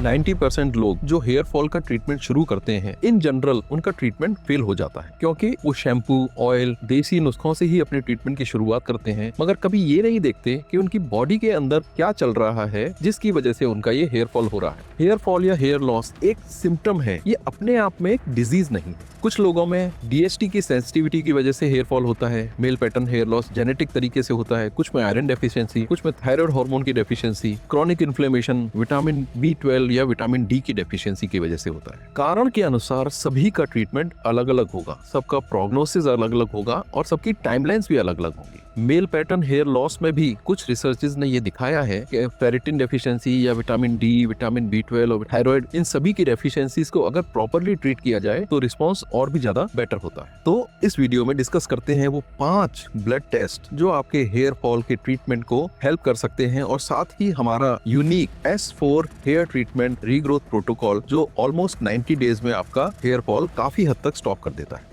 90% लोग जो hair fall का ट्रीटमेंट शुरू करते हैं, इन जनरल उनका ट्रीटमेंट फेल हो जाता है, क्योंकि वो शैम्पू, ऑयल, देसी नुस्खों से ही अपने ट्रीटमेंट की शुरुआत करते हैं, मगर कभी ये नहीं देखते कि उनकी बॉडी के अंदर क्या चल रहा है जिसकी वजह से उनका ये हेयर फॉल हो रहा है। हेयर फॉल या हेयर लॉस एक सिम्टम है, ये अपने आप में एक डिजीज नहीं है। कुछ लोगों में डीएसटी की सेंसिटिविटी की वजह से हेयर फॉल होता है, male pattern hair loss genetic तरीके से होता है, कुछ में आयरन डेफिशिएंसी, कुछ में थायराइड हार्मोन की deficiency, chronic inflammation, vitamin B12 या विटामिन डी की डेफिशिएंसी की वजह से होता है। कारण के अनुसार सभी का ट्रीटमेंट अलग अलग होगा, सबका प्रोग्नोसिस अलग अलग होगा और सबकी टाइमलाइंस भी अलग अलग होंगी। मेल पैटर्न हेयर लॉस में भी कुछ रिसर्चेस ने ये दिखाया है कि फेरिटिन डेफिशिएंसी या विटामिन डी, विटामिन B12 और थायराइड, इन सभी की डेफिशिएंसीज को अगर प्रॉपर्ली ट्रीट किया जाए तो रिस्पांस और भी ज्यादा बेटर होता है। तो इस वीडियो में डिस्कस करते हैं वो 5 ब्लड टेस्ट जो आपके हेयर फॉल के ट्रीटमेंट को हेल्प कर सकते हैं, और साथ ही हमारा unique S4 hair treatment regrowth protocol जो ऑलमोस्ट 90 डेज में आपका हेयर फॉल काफी हद तक स्टॉप कर देता है।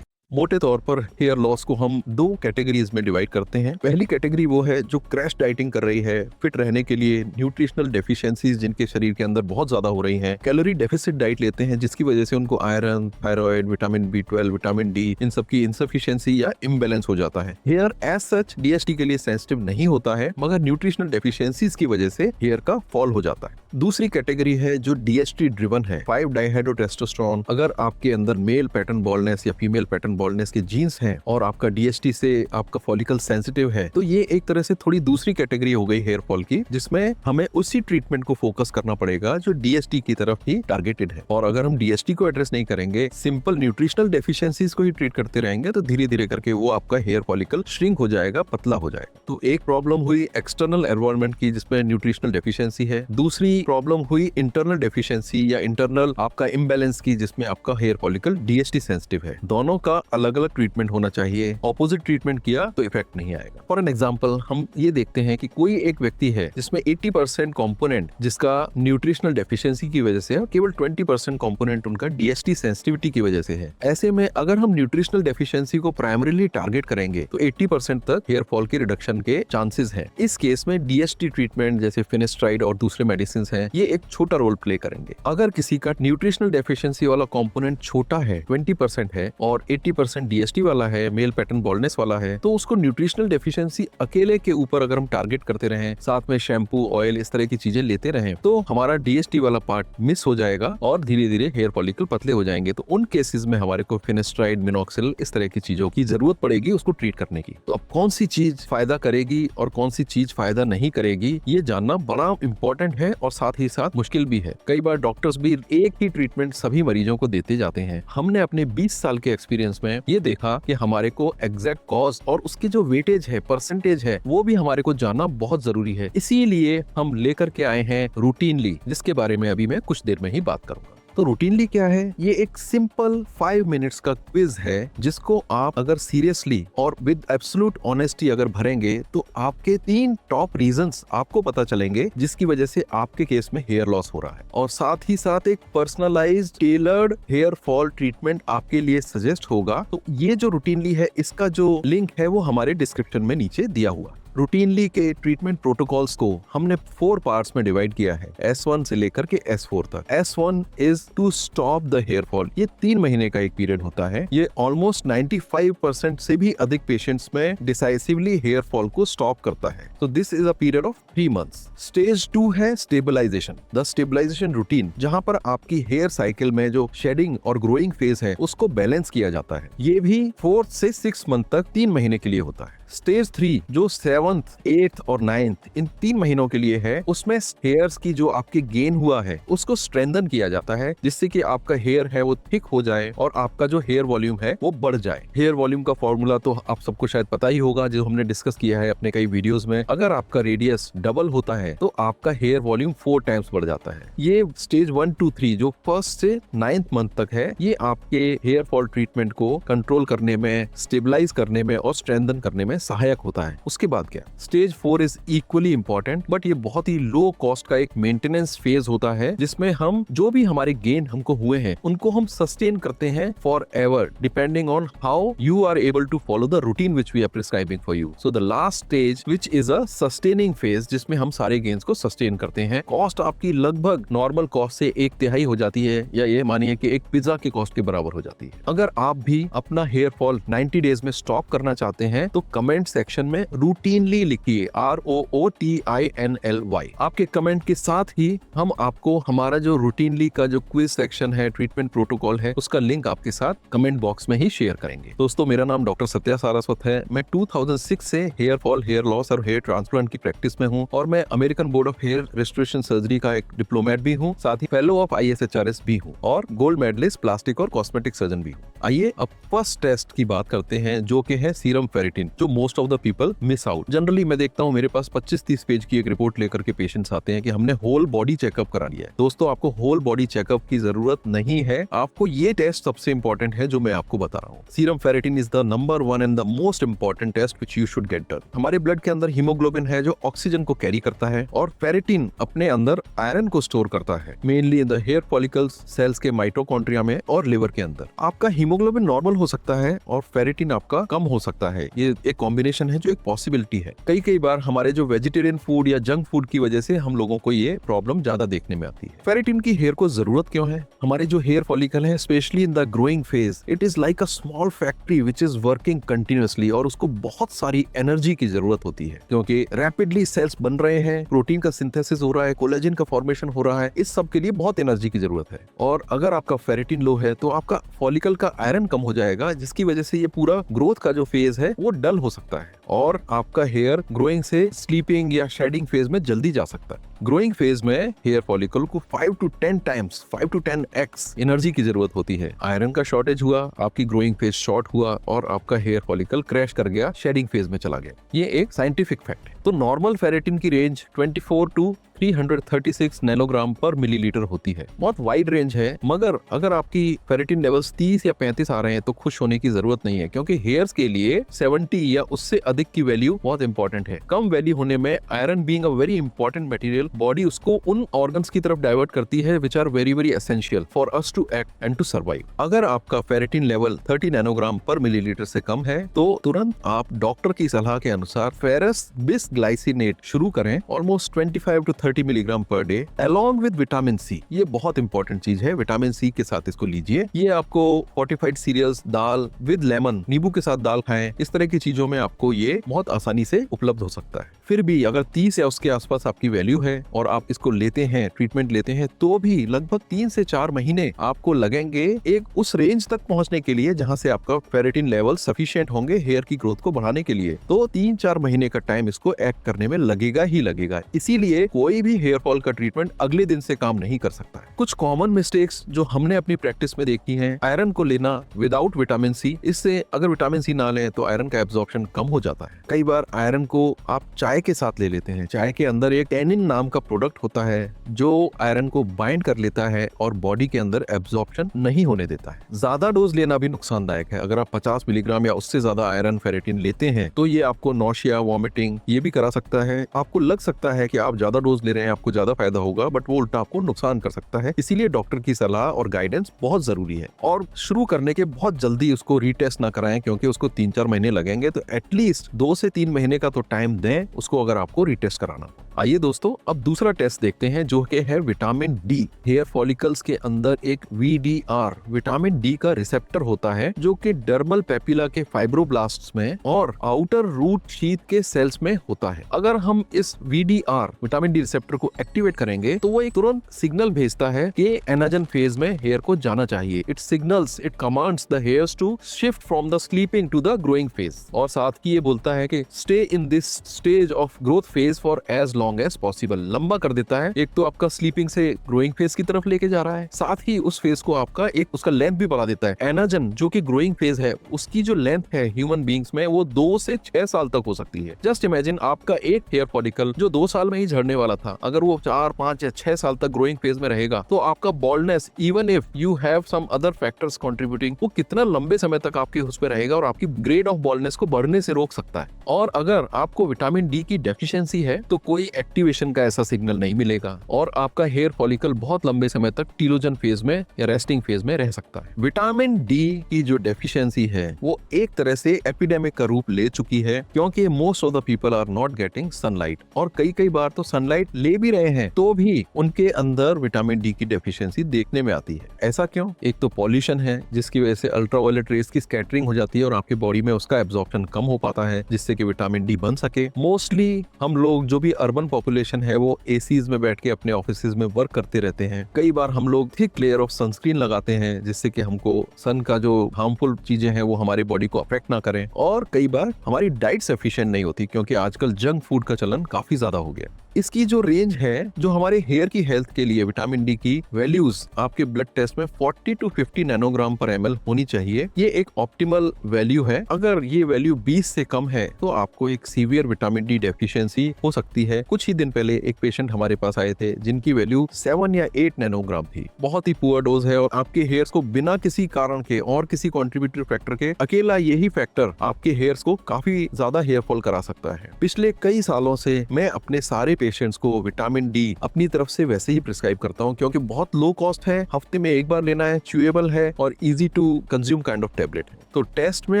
मोटे तौर पर हेयर लॉस को हम 2 कैटेगरीज में डिवाइड करते हैं। पहली कैटेगरी वो है जो क्रैश डाइटिंग कर रही है, फिट रहने के लिए न्यूट्रिशनल डेफिशिएंसीज जिनके शरीर के अंदर बहुत ज्यादा हो रही हैं, कैलोरी डेफिसिट डाइट लेते हैं जिसकी वजह से उनको iron, thyroid, vitamin B12, vitamin D, इन सब की इनसफिशिएंसी या इम्बैलेंस हो जाता है। हेयर एज सच डीएसटी के लिए सेंसिटिव नहीं होता है, मगर न्यूट्रिशनल डेफिशिएंसीज की वजह से हेयर का फॉल हो जाता है। दूसरी कैटेगरी है जो डीएसटी ड्रिवन है, 5-डाइहाइड्रोटेस्टोस्टेरोन। अगर आपके अंदर मेल पैटर्न बॉल्डनेस या फीमेल पैटर्न बॉल्डनेस के जीन्स हैं और आपका डीएसटी से आपका फॉलिकल सेंसिटिव है, तो ये एक तरह से थोड़ी दूसरी कैटेगरी हो गई हेयर फॉल की, जिसमें हमें उसी ट्रीटमेंट को फोकस करना पड़ेगा जो डीएसटी की तरफ ही टारगेटेड है। और अगर हम डीएसटी को एड्रेस नहीं करेंगे, सिंपल न्यूट्रिशनल डेफिशिएंसीज को ही ट्रीट करते रहेंगे, तो धीरे धीरे करके वो आपका हेयर फॉलिकल श्रिंक हो जाएगा, पतला हो जाएगा। तो एक प्रॉब्लम हुई एक्सटर्नल एनवायरनमेंट की जिसमें न्यूट्रिशनल डेफिशिएंसी है, दूसरी प्रॉब्लम हुई इंटरनल डेफिशिएंसी या इंटरनल आपका इम्बैलेंस की जिसमें आपका हेयर फॉलिकल डीएसटी सेंसिटिव है। दोनों का अलग अलग ट्रीटमेंट होना चाहिए, ऑपोजिट ट्रीटमेंट किया तो इफेक्ट नहीं आएगा। फॉर एन एग्जांपल हम ये देखते हैं कि कोई एक व्यक्ति है जिसमें 80% कंपोनेंट जिसका न्यूट्रिशनल डेफिशिएंसी की वजह से है, केवल 20% कंपोनेंट उनका डीएसटी सेंसिटिविटी की वजह से है। ऐसे में अगर हम न्यूट्रिशनल डेफिशिएंसी को प्राइमरीली टारगेट करेंगे तो 80% तक हेयर फॉल के रिडक्शन के चांसेस हैं। इस केस में डीएसटी ट्रीटमेंट जैसे फिनेस्ट्राइड और दूसरे मेडिसिन हैं, ये एक छोटा रोल प्ले करेंगे। अगर किसी का न्यूट्रिशनल डेफिशिएंसी वाला कंपोनेंट छोटा है, 20% है, और 80% डीएसटी वाला है, मेल पैटर्न बॉल्डनेस वाला है, तो उसको न्यूट्रिशनल डेफिशिएंसी अकेले के ऊपर अगर हम टारगेट करते रहें, साथ में शैम्पू, ऑयल, इस तरह की चीजें लेते रहें, तो हमारा डीएसटी वाला पार्ट मिस हो जाएगा और धीरे धीरे हेयर फॉलिकल पतले हो जाएंगे। तो उन केसेस में हमारे को फिनेस्ट्राइड, मिनॉक्सिल, इस तरह की चीजों की जरूरत पड़ेगी उसको ट्रीट करने की। तो अब कौन सी चीज फायदा करेगी और कौन सी चीज फायदा नहीं करेगी, ये जानना बड़ा इंपॉर्टेंट है और साथ ही साथ मुश्किल भी है। कई बार डॉक्टर्स भी एक ही ट्रीटमेंट सभी मरीजों को देते जाते हैं। हमने अपने 20 साल के एक्सपीरियंस में ये देखा कि हमारे को एग्जैक्ट कॉज और उसकी जो वेटेज है, परसेंटेज है, वो भी हमारे को जानना बहुत जरूरी है। इसीलिए हम लेकर के आए हैं रूटीनली, जिसके बारे में अभी मैं कुछ देर में ही बात करूंगा। तो रूटीनली क्या है? ये एक सिंपल 5 मिनट्स का क्विज है जिसको आप अगर सीरियसली और विद एब्सोल्यूट ऑनेस्टी अगर भरेंगे तो आपके 3 टॉप रीजंस आपको पता चलेंगे जिसकी वजह से आपके केस में हेयर लॉस हो रहा है, और साथ ही साथ एक personalised tailored hair fall treatment आपके लिए सजेस्ट होगा। तो ये जो रूटीनली है, इसका जो लिंक है वो हमारे डिस्क्रिप्शन में नीचे दिया हुआ। रूटीनली के ट्रीटमेंट प्रोटोकॉल्स को हमने 4 पार्ट्स में डिवाइड किया है, S1 से लेकर के S4 तक। S1 is to stop the hair fall. ये 3 महीने का एक पीरियड होता है। ये ऑलमोस्ट 95% से भी अधिक पेशेंट्स में डिसाइसिवली हेयर फॉल को स्टॉप करता है। तो this is a period of 3 months. Stage 2 है स्टेबलाइजेशन, द स्टेबलाइजेशन रूटीन, जहां पर आपकी हेयर साइकिल में जो शेडिंग और ग्रोइंग फेज है उसको बैलेंस किया जाता है। ये भी 4 से 6 मंथ तक 3 महीने के लिए होता है। स्टेज 3 जो 7th, 8th और 9th इन 3 महीनों के लिए है, उसमें हेयर्स की जो आपके गेन हुआ है उसको स्ट्रेंथन किया जाता है, जिससे कि आपका हेयर है वो थिक हो जाए और आपका जो हेयर वॉल्यूम है वो बढ़ जाए। हेयर वॉल्यूम का फॉर्मूला तो आप सबको शायद पता ही होगा, जो हमने डिस्कस किया है अपने कई वीडियोस में। अगर आपका रेडियस डबल होता है तो आपका हेयर वॉल्यूम 4 टाइम्स बढ़ जाता है। ये स्टेज 1 to 3 जो 1st से 9th मंथ तक है, ये आपके हेयर फॉल ट्रीटमेंट को कंट्रोल करने में, स्टेबलाइज करने में और स्ट्रेंथन करने में सहायक होता है। उसके बाद क्या, stage 4 is equally important, but ये बहुत ही लो कॉस्ट का एक मेंटेनेंस फेज होता है, जिसमें हम जो भी हमारे गेन हमको हुए हैं उनको हम सस्टेन करते हैं for ever, depending on how you are able to follow the routine which we are prescribing for you. So the last stage which is a sustaining phase, जिसमें हम सारे गेन्स को सस्टेन करते हैं। कॉस्ट आपकी लगभग नॉर्मल कॉस्ट से 1/3 हो जाती है, या ये मानिए कि एक पिज्जा के कॉस्ट के बराबर हो जाती है। अगर आप भी अपना हेयर फॉल 90 डेज में स्टॉप करना चाहते हैं तो कमेंट सेक्शन में रूटीनली लिखिए ROOTINLY। आपके कमेंट के साथ ही हम आपको हमारा जो रूटीनली का जो क्विज सेक्शन है, ट्रीटमेंट प्रोटोकॉल है, उसका लिंक आपके साथ कमेंट बॉक्स में ही शेयर करेंगे। दोस्तों, मेरा नाम डॉक्टर सत्या सारस्वत है। मैं 2006 से हेयर फॉल, हेयर लॉस और हेयर ट्रांसप्लांट की प्रैक्टिस में हूँ, और मैं American board of hair restoration surgery का एक डिप्लोमेट भी हूँ, साथ ही फेलो ऑफ ISHRS भी हूँ, और गोल्ड मेडलिस्ट प्लास्टिक और कॉस्मेटिक सर्जन भी हूँ। आइए अब फर्स्ट टेस्ट की बात करते हैं, जो कि है सीरम फेरिटिन, जो most of the people miss out. Generally मैं देखता हूँ मेरे पास 25-30 पेज की एक रिपोर्ट लेकर के पेशेंट्स आते हैं कि हमने होल बॉडी चेकअप करा लिया है। दोस्तों, आपको होल बॉडी चेकअप की जरूरत नहीं है, आपको ये टेस्ट सबसे इंपॉर्टेंट है जो मैं आपको बता रहा हूँ। Serum ferritin is the number 1 and the most important test which you should get done. हमारे ब्लड के अंदर हीमोग्लोबिन है जो ऑक्सीजन को कैरी करता है, और फेरिटिन अपने अंदर आयरन को स्टोर करता है, mainly in the hair follicles cells के माइटोकॉन्ड्रिया में और लिवर के अंदर। आपका हीमोग्लोबिन नॉर्मल हो सकता है और फेरिटिन आपका कम हो सकता है, ये एक कॉम्बिनेशन है जो एक पॉसिबिलिटी है। कई बार हमारे जो वेजिटेरियन फूड या जंक फूड की वजह से हम लोगों को ये प्रॉब्लम ज्यादा देखने में आती है। फेरिटिन की हेयर को जरूरत क्यों है? हमारे जो हेयर फॉलिकल है, specially in the growing phase, it is like a small factory which is working continuously, और उसको बहुत सारी एनर्जी की जरूरत होती है, क्योंकि रैपिडली सेल्स बन रहे हैं, प्रोटीन का सिंथेसिस हो रहा है, कोलेजन का फॉर्मेशन हो रहा है, इस सब के लिए बहुत एनर्जी की जरूरत है। और अगर आपका फेरिटिन लो है तो आपका फॉलिकल का आयरन कम हो जाएगा, जिसकी वजह से ये पूरा ग्रोथ का जो फेज है वो डल हो सकता है, और आपका हेयर ग्रोइंग से स्लीपिंग या शेडिंग फेज में जल्दी जा सकता है। ग्रोइंग फेज में हेयर फॉलिकल को 5 to 10x एनर्जी की जरूरत होती है। आयरन का शॉर्टेज हुआ, आपकी ग्रोइंग फेज शॉर्ट हुआ, और आपका हेयर फॉलिकल क्रैश कर गया, शेडिंग फेज में चला गया। ये एक साइंटिफिक फैक्ट है। तो नॉर्मल फेरिटिन की range 24 to 336 nanogram per millilitre होती है। बहुत वाइड रेंज है, मगर अगर आपकी फेरिटिन लेवल्स 30 या 35 आ रहे हैं तो खुश होने की जरूरत नहीं है, क्योंकि हेयर्स के लिए 70 या उससे अधिक की वैल्यू बहुत इंपॉर्टेंट है। कम वैल्यू होने में iron being a very important material, body उसको उन ऑर्गन्स की तरफ डाइवर्ट करती है which are very very essential for us to act and to survive. अगर आपका ferritin level 30 nanogram per millilitre से कम है तो तुरंत आप डॉक्टर की सलाह के अनुसार फेरस बिसग्लाइसिनेट शुरू करें, almost 25 to 30 milligram per day, along with vitamin C. ये बहुत इंपॉर्टेंट चीज है, विटामिन सी के साथ इसको लीजिए। ये आपको फोर्टिफाइड सीरियल्स, दाल विद लेमन, नींबू के साथ दाल खाएं, इस तरह की चीजों में आपको ये बहुत आसानी से उपलब्ध हो सकता है। फिर भी अगर 30 या उसके आसपास आपकी वैल्यू है और आप इसको लेते हैं, ट्रीटमेंट लेते हैं, तो भी लगभग 3 से 4 महीने आपको लगेंगे एक उस रेंज तक पहुंचने के लिए जहां से आपका फेरिटिन लेवल सफिशिएंट होंगे हेयर की ग्रोथ को बढ़ाने के लिए। तो 3-4 महीने का टाइम इसको एक्ट करने में लगेगा ही लगेगा। इसीलिए कोई भी हेयर फॉल का ट्रीटमेंट अगले दिन से काम नहीं कर सकता है। कुछ कॉमन मिस्टेक्स जो हमने अपनी प्रैक्टिस में देखी हैं, आयरन को लेना विदाउट विटामिन सी। इससे अगर विटामिन सी ना लें तो आयरन का एब्जॉर्प्शन कम हो जाता है। कई बार आयरन को आप चाय के साथ ले लेते हैं। चाय के अंदर एक टैनिन नाम का प्रोडक्ट होता है जो आयरन को बाइंड कर लेता है और बॉडी के अंदर एब्जॉर्प्शन नहीं होने देता है। ज्यादा डोज लेना भी नुकसानदायक है। अगर आप 50 मिलीग्राम या उससे ज्यादा आयरन फेरिटिन लेते हैं तो ये आपको नौशिया, वॉमिटिंग ये भी करा सकता है। आपको लग सकता है कि आप ज्यादा डोज ले रहे हैं, आपको ज्यादा फायदा होगा, बट वो उल्टा आपको नुकसान कर सकता है। इसीलिए डॉक्टर की सलाह और गाइडेंस बहुत जरूरी है। और शुरू करने के बहुत जल्दी उसको रीटेस्ट ना कराएं, क्योंकि उसको 3-4 महीने लगेंगे। तो एटलीस्ट 2 से 3 महीने का तो टाइम दें उसको अगर आपको रीटेस्ट कराना। आइए दोस्तों, अब दूसरा टेस्ट देखते हैं जो कि है विटामिन डी। हेयर फॉलिकल्स के अंदर एक VDR विटामिन डी का रिसेप्टर होता है जो कि डर्मल पेपिला के फाइब्रोब्लास्ट्स में और आउटर रूट शीथ के सेल्स में होता है। अगर हम इस VDR विटामिन डी रिसेप्टर को एक्टिवेट करेंगे तो वो एक तुरंत सिग्नल भेजता है कि एनाजन फेज में हेयर को जाना चाहिए। It signals, it commands the hairs to shift from the sleeping to the growing phase, और साथ ही ये बोलता है कि stay in this stage of growth phase for as long as possible, लंबा कर देता है। एक तो आपका स्लीपिंग से ग्रोइंग फेज की तरफ लेके जा रहा है, साथ ही उस फेज को आपका एक उसका लेंथ भी बढ़ा देता है। एनाजन जो कि ग्रोइंग फेज है, उसकी जो लेंथ है ह्यूमन बींग्स में वो 2 से 6 साल तक हो सकती है। जस्ट इमेजिन आपका एक हेयर फॉलिकल जो 2 साल में ही झड़ने वाला था, अगर वो 4, 5 या 6 साल तक ग्रोइंग फेज में रहेगा तो आपका baldness, even if you have some other factors contributing, वो कितना लंबे समय तक आपके उस पे रहेगा और आपकी ग्रेड ऑफ बॉल्डनेस को बढ़ने से रोक सकता है। और अगर आपको विटामिन डी की डेफिशिएंसी है तो कोई एक्टिवेशन का ऐसा सिग्नल नहीं मिलेगा और आपका हेयर फॉलिकल बहुत लंबे समय तक टीलोजन फेज में या रेस्टिंग फेज में रह सकता है। विटामिन डी की जो डेफिशिएंसी है वो एक तरह से एपिडेमिक का रूप ले चुकी है, क्योंकि most of the people are not getting sunlight, और कई बार तो सनलाइट ले भी रहे हैं तो भी उनके अंदर विटामिन डी की डेफिशिएंसी देखने में आती है। ऐसा क्यों? एक तो पॉल्यूशन है जिसकी वजह से अल्ट्रावायलेट रेज की स्कैटरिंग हो जाती है और आपकी बॉडी में उसका एब्जॉर्प्शन कम हो पाता है, जिससे कि विटामिन डी बन सके। मोस्टली हम लोग जो भी अर्बन पॉपुलेशन है वो एसीज में बैठ के अपने ऑफिसेज में वर्क करते रहते हैं। कई बार हम लोग थिक लेयर ऑफ सनस्क्रीन लगाते हैं जिससे कि हमको सन का जो हार्मफुल चीजें हैं वो हमारी बॉडी को अफेक्ट ना करें, और कई बार हमारी डाइट सफिशिएंट नहीं होती क्योंकि आजकल जंक फूड का चलन काफी ज्यादा हो गया। इसकी जो रेंज है जो हमारे हेयर की हेल्थ के लिए विटामिन डी की वैल्यूज आपके ब्लड टेस्ट में 40 to 50 नैनोग्राम पर ml होनी चाहिए। ये एक ऑप्टिमल वैल्यू है। अगर ये वैल्यू 20 से कम है तो आपको एक सीवियर विटामिन डी डेफिशिएंसी हो सकती है। कुछ ही दिन पहले एक पेशेंट हमारे पास आए थे जिनकी वैल्यू 7 या 8 नैनोग्राम थी। बहुत ही पुअर डोज है और आपके हेयर्स को बिना किसी कारण के और किसी कॉन्ट्रीब्यूटरी फैक्टर के, अकेला यही फैक्टर आपके हेयर्स को काफी ज्यादा हेयर फॉल करा सकता है। पिछले कई सालों से मैं अपने सारे पेशेंट्स को विटामिन डी अपनी तरफ से वैसे ही प्रिस्क्राइब करता हूं क्योंकि बहुत लो कॉस्ट है, हफ्ते में एक बार लेना है, च्यूएबल है और easy to consume kind of tablet है। तो टेस्ट में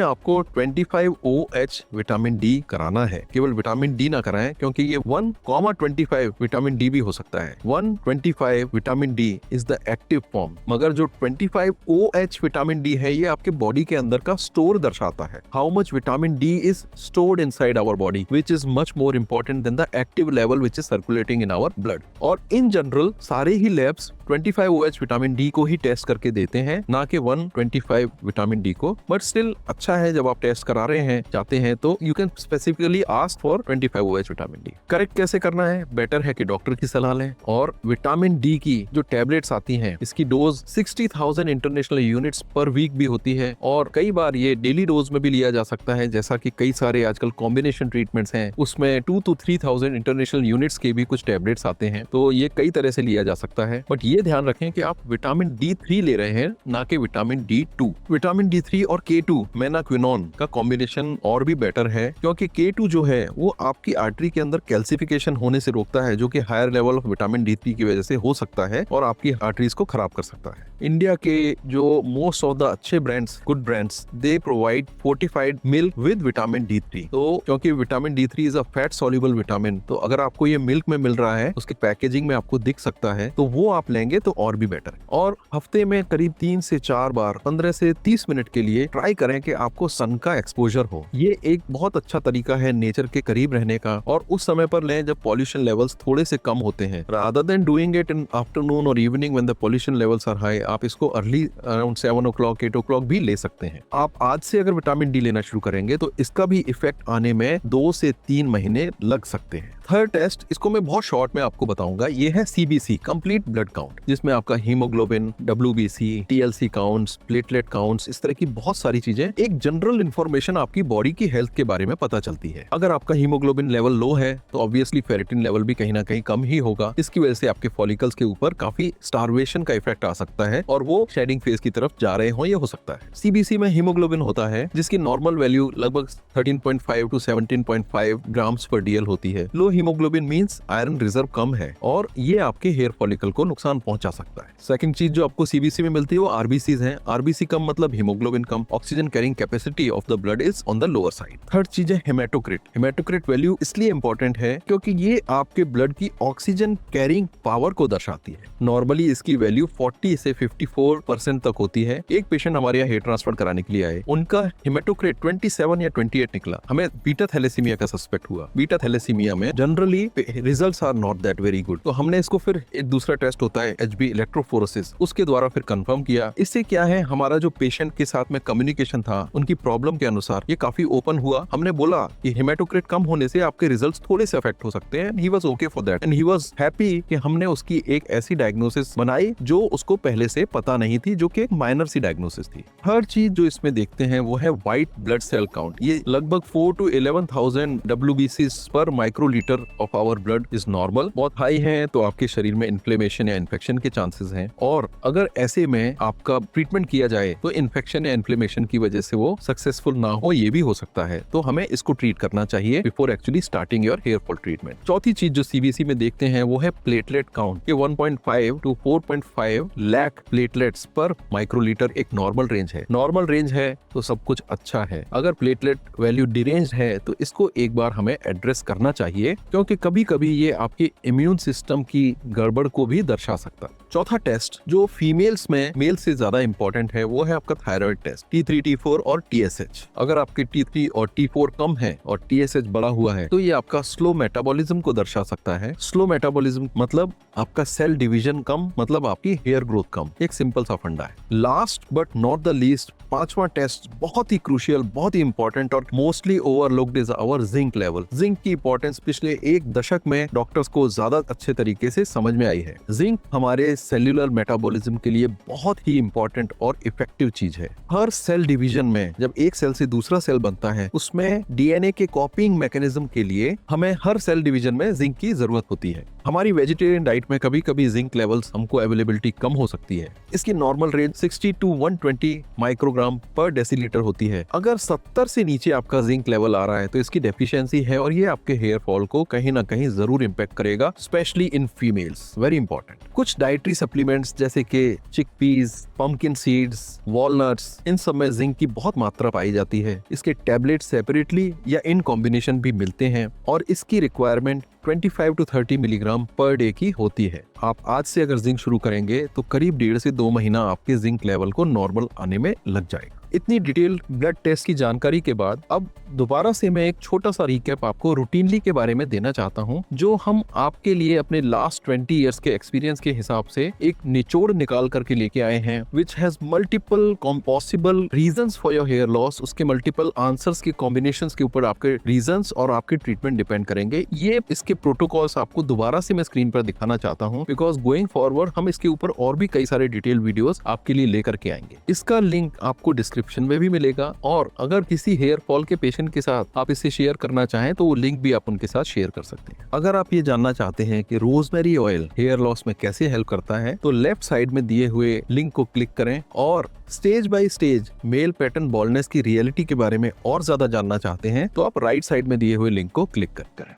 आपको 25 OH विटामिन डी कराना है। केवल विटामिन डी ना कराएं क्योंकि ये 1,25 विटामिन डी भी हो सकता है। 125 vitamin D is the active form, मगर जो 25 OH विटामिन डी है ये आपके बॉडी के अंदर का स्टोर दर्शाता है। How much vitamin D is stored inside our body, which is much more important than the active level which is circulating in our blood. और इन जनरल सारे ही लैब्स 25 OH विटामिन डी को ही test करके देते हैं, ना कि 125 विटामिन डी को। बट स्टिल अच्छा है जब आप टेस्ट करा रहे हैं चाहते हैं तो you can specifically ask for 25 OH vitamin D. Correct कैसे करना है? बेटर है कि डॉक्टर की सलाह लें। और विटामिन डी की जो टैबलेट्स आती हैं इसकी dose 60,000 international units per week भी होती है और कई बार ये डेली डोज में भी लिया जा सकता है, जैसा कि कई सारे आजकल कॉम्बिनेशन ट्रीटमेंट्स हैं उसमें 2 to 3,000 इंटरनेशनल यूनिट्स के भी कुछ टैबलेट्स आते हैं, तो ये कई तरह से लिया जा सकता है। बट ये ध्यान रखें कि आप विटामिन D3 ले रहे हैं ना कि विटामिन D2। विटामिन D3 और K2 मेनाक्विनोन का कॉम्बिनेशन और भी बेटर है क्योंकि K2 जो है वो आपकी आर्टरी के अंदर कैल्सिफिकेशन होने से रोकता है, जो कि higher level of vitamin D3 की वजह से हो सकता है और आपकी आर्टरीज को खराब कर सकता है। इंडिया के जो मोस्ट ऑफ द अच्छे brands, good brands, they provide fortified milk with vitamin D3। तो क्योंकि vitamin D3 is a fat soluble vitamin, तो अगर आपको ये मिल्क में मिल रहा है, उसके पैकेजिंग में आपको दिख सकता है, तो वो आप लेंगे तो और भी बेटर है। और हफ्ते में करीब 3 से 4 बार 15 से 30 मिनट के लिए ट्राई करें कि आपको सन का एक्सपोजर हो। ये एक बहुत अच्छा तरीका है नेचर के करीब रहने का, और उस समय पर लें जब पॉल्यूशन लेवल्स थोड़े से कम होते हैं, rather than doing it in afternoon और evening when the pollution levels are high. आप इसको अर्ली अराउंड 7 o'clock 8 o'clock भी ले सकते हैं। आप आज से अगर विटामिन डी लेना शुरू करेंगे तो इसका भी इफेक्ट आने में 2 से 3 महीने लग सकते हैं। थर्ड टेस्ट, इसको मैं बहुत शॉर्ट में आपको बताऊंगा, ये है CBC, कंप्लीट ब्लड काउंट, जिसमें आपका haemoglobin, WBC, TLC counts, platelet counts, इस तरह की बहुत सारी चीजें, एक जनरल इंफॉर्मेशन आपकी बॉडी की हेल्थ के बारे में पता चलती है। अगर आपका हीमोग्लोबिन लेवल लो है तो ऑब्वियसली फेरेटिन लेवल भी कहीं ना कहीं कम ही होगा। इसकी वजह से आपके फॉलिकल्स के ऊपर काफी स्टार्वेशन का इफेक्ट आ सकता है और वो शेडिंग फेज की तरफ जा रहे हो, ये हो सकता है। CBC में हीमोग्लोबिन होता है जिसकी नॉर्मल वैल्यू लगभग 13.5 to 17.5 ग्राम्स पर DL होती है। लो हीमोग्लोबिन मींस आयरन रिजर्व कम है और ये आपके हेयर फॉलिकल को नुकसान पहुंचा सकता है। सेकंड चीज जो आपको CBC में मिलती है वो RBCs हैं। RBC कम मतलब haemoglobin come, oxygen carrying capacity of the blood is on the lower side. Third चीज है हेमाटोक्रिट। हेमाटोक्रिट वैल्यू इसलिए इंपॉर्टेंट है क्योंकि ये आपके ब्लड की ऑक्सीजन कैरिंग पावर को दर्शाती है। नॉर्मली इसकी वैल्यू 40 से 54% तक होती है। एक पेशेंट हमारे यहाँ हेयर ट्रांसप्लांट कराने के लिए आए, उनका हेमाटोक्रिट 27 या 28 निकला। हमें बीटा थैलेसीमिया का सस्पेक्ट हुआ। बीटा थैलेसीमिया में generally results are not that very good. तो हमने इसको फिर एक दूसरा टेस्ट होता है HB इलेक्ट्रोफोरेसिस, उसके द्वारा फिर कंफर्म किया। इससे क्या है, हमारा जो पेशेंट के साथ में कम्युनिकेशन था उनकी प्रॉब्लम के अनुसार ये काफी ओपन हुआ। हमने बोला कि हेमाटोक्रिट कम होने से आपके रिजल्ट्स थोड़े से अफेक्ट हो सकते हैं, he was okay for that and he was happy कि हमने उसकी एक ऐसी डायग्नोसिस बनाई जो उसको पहले से पता नहीं थी, जो कि एक माइनर सी डायग्नोसिस थी। हर चीज जो इसमें देखते हैं वो है व्हाइट ब्लड सेल काउंट। ये लगभग 4 to 11,000 WBCs per microlitre of our blood is normal. बहुत हाई है तो आपके शरीर में इन्फ्लेमेशन या इन्फेक्शन के चांसेस हैं, और अगर ऐसे में आपका ट्रीटमेंट किया जाए तो इन्फेक्शन या इन्फ्लेमेशन की वजह से वो सक्सेसफुल ना हो, ये भी हो सकता है। तो हमें इसको ट्रीट करना चाहिए before actually starting your hair fall treatment. चौथी चीज जो CBC में देखते हैं वो है प्लेटलेट काउंट। ये 1.5 to 4.5 लाख प्लेटलेट्स पर माइक्रोलीटर एक नॉर्मल रेंज है। नॉर्मल रेंज है तो सब कुछ अच्छा है। अगर प्लेटलेट वैल्यू डिरेंज्ड है तो इसको एक बार हमें एड्रेस करना चाहिए, क्योंकि कभी कभी ये आपके इम्यून सिस्टम की गड़बड़ को भी दर्शा सकता है। चौथा टेस्ट जो फीमेल्स में मेल से ज्यादा इंपॉर्टेंट है वो है आपका थायराइड टेस्ट, T3 T4 और TSH। अगर आपके T3 और T4 कम है और TSH बढ़ा हुआ है तो ये आपका स्लो मेटाबॉलिज्म को दर्शा सकता है। स्लो मेटाबॉलिज्म मतलब आपका सेल डिवीजन कम, मतलब आपकी हेयर ग्रोथ कम। एक सिंपल सा फंडा है। Last but not the least, पांचवा टेस्ट बहुत ही क्रूशियल, बहुत ही इंपॉर्टेंट और mostly overlooked is our zinc level. Zinc की इंपॉर्टेंस पिछले एक दशक में डॉक्टर्स को ज्यादा अच्छे तरीके से समझ में आई है। जिंक हमारे सेल्यूलर मेटाबॉलिज्म के लिए बहुत ही इंपॉर्टेंट और इफेक्टिव चीज है। हर सेल डिवीजन में जब एक सेल से दूसरा सेल बनता है उसमें DNA के कॉपिंग मैकेनिज्म के लिए हमें हर सेल डिवीजन में जिंक की जरूरत होती है। हमारी वेजिटेरियन डाइट में कभी कभी जिंक लेवल्स हमको अवेलेबिलिटी कम हो सकती है। इसकी नॉर्मल रेंज 60 to 120 माइक्रोग्राम पर डेसीलीटर होती है। अगर 70 से नीचे आपका जिंक लेवल आ रहा है तो इसकी डेफिशिएंसी है और ये आपके हेयर फॉल को कहीं ना कहीं जरूर इम्पैक्ट करेगा, specially in females. Very important. कुछ डाइटरी सप्लीमेंट्स जैसे कि चिकपीस, पंपकिन सीड्स, वॉलनट्स, इन सब में जिंक की बहुत मात्रा पाई जाती है। इसके टैबलेट सेपरेटली या इन कॉम्बिनेशन भी मिलते हैं और इसकी requirement 25 to 30 milligram per day की होती है। आप आज से अगर जिंक शुरू करेंगे तो करीब 1.5 से 2 महीना आपके जिंक लेवल को नॉर्मल आने में लग जाएगा। इतनी डिटेल ब्लड टेस्ट की जानकारी के बाद अब दोबारा से मैं एक छोटा सा रिकैप आपको रूटीनली के बारे में देना चाहता हूं, जो हम आपके लिए अपने लास्ट 20 इयर्स के एक्सपीरियंस के हिसाब से एक निचोड़ निकाल करके लेके आए हैं, which has multiple possible reasons for your hair loss. उसके मल्टीपल आंसर्स के कॉम्बिनेशंस के ऊपर आपके रीजंस और आपके ट्रीटमेंट डिपेंड करेंगे। ये इसके प्रोटोकॉल्स आपको दोबारा से मैं स्क्रीन पर दिखाना चाहता हूं, बिकॉज गोइंग फॉरवर्ड हम इसके ऊपर और भी कई सारे डिटेल वीडियोस आपके लिए लेकर के आएंगे। इसका लिंक आपको डिस्क्रिप्शन में भी मिलेगा, और अगर किसी हेयर फॉल के पेशेंट के साथ आप इसे शेयर करना चाहें तो वो लिंक भी आप उनके साथ शेयर कर सकते हैं। अगर आप ये जानना चाहते हैं कि रोजमेरी ऑयल हेयर लॉस में कैसे हेल्प करता है तो लेफ्ट साइड में दिए हुए लिंक को क्लिक करें, और stage by stage male pattern baldness की रियलिटी के बारे में और ज्यादा जानना चाहते हैं तो आप राइट साइड में दिए हुए लिंक को क्लिक करें।